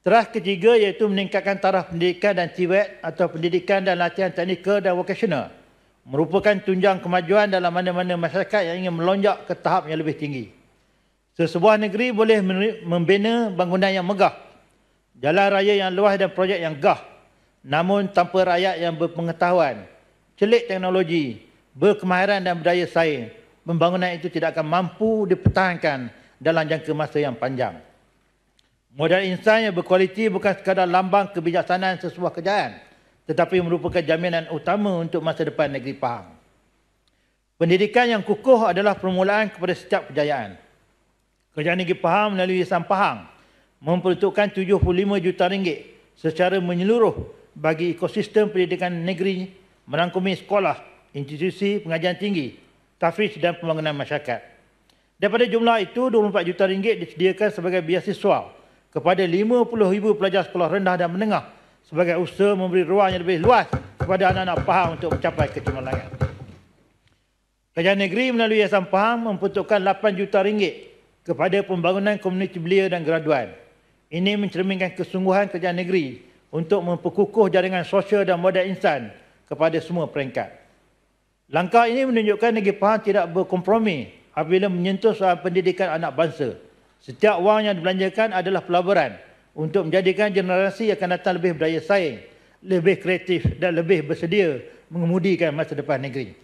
Terah ketiga iaitu meningkatkan taraf pendidikan dan TVET atau pendidikan dan latihan teknikal dan vokasional. Merupakan tunjang kemajuan dalam mana-mana masyarakat yang ingin melonjak ke tahap yang lebih tinggi. Sesebuah negeri boleh membina bangunan yang megah, jalan raya yang luas dan projek yang gah. Namun tanpa rakyat yang berpengetahuan, celik teknologi, berkemahiran dan berdaya saing, pembangunan itu tidak akan mampu dipertahankan dalam jangka masa yang panjang. Modal insan yang berkualiti bukan sekadar lambang kebijaksanaan sesebuah kerajaan, tetapi merupakan jaminan utama untuk masa depan negeri Pahang. Pendidikan yang kukuh adalah permulaan kepada setiap kejayaan. Kerajaan Negeri Pahang melalui Yayasan Pahang memperuntukkan RM75 juta secara menyeluruh bagi ekosistem pendidikan negeri, merangkumi sekolah, institusi pengajian tinggi, tahfiz dan pembangunan masyarakat. Daripada jumlah itu, RM24 juta disediakan sebagai beasiswa kepada 50,000 pelajar sekolah rendah dan menengah sebagai usaha memberi ruang yang lebih luas kepada anak-anak Pahang untuk mencapai kecemerlangan. Kerajaan negeri melalui Yayasan Pahang memperuntukkan RM8 juta kepada pembangunan komuniti belia dan graduan. Ini mencerminkan kesungguhan kerajaan negeri untuk memperkukuh jaringan sosial dan modal insan kepada semua peringkat. Langkah ini menunjukkan negeri Pahang tidak berkompromi apabila menyentuh soal pendidikan anak bangsa. Setiap wang yang dibelanjakan adalah pelaburan untuk menjadikan generasi yang akan datang lebih berdaya saing, lebih kreatif dan lebih bersedia mengemudikan masa depan negeri.